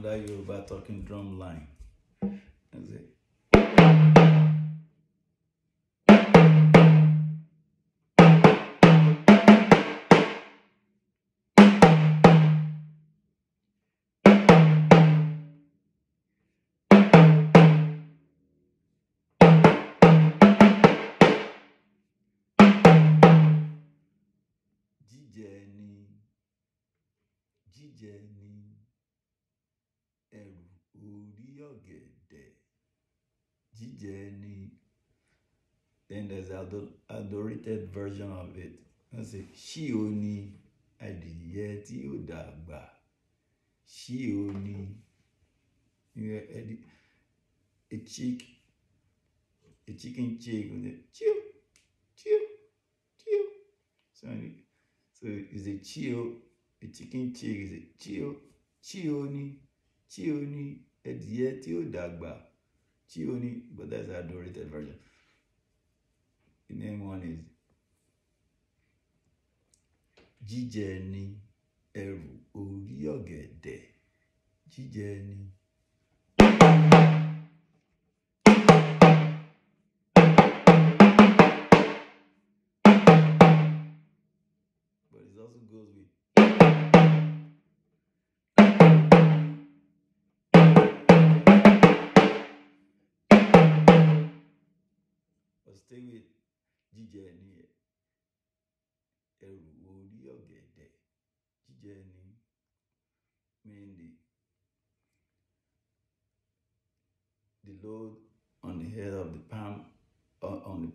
another Yoruba talking drum line. That's it. Jijẹ ni ẹrù orí ọ̀gẹ̀dẹ̀. Jijẹ ni. Then there's adorated version of it. Let's say, ṣí o ní adìyẹ tí ó dàgbà. Ṣí o ní. A chicken chick with a chew, chew, chew. So it's a chew. A chicken chick is a chew, chew ni, adìyẹ tí ó dàgbà. Chew ni, but that's the adorated version. The name one is Jijẹ ni ẹrù orí ọ̀gẹ̀dẹ̀. Jijẹ ni. But it also goes with stay with Jijẹ ni ẹrù orí ọ̀gẹ̀dẹ̀. Jijẹ ni mean the load on the head of the palm, on the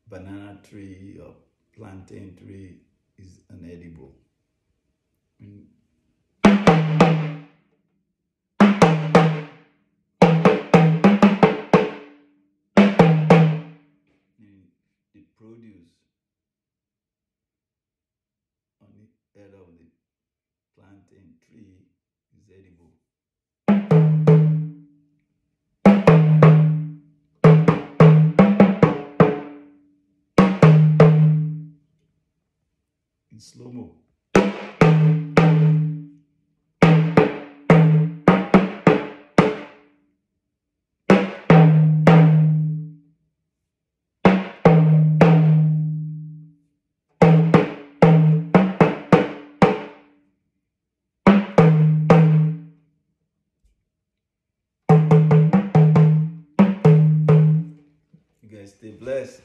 banana tree or plantain tree is unedible. The produce on the head of the plantain tree is edible. In slow-mo. You guys stay blessed.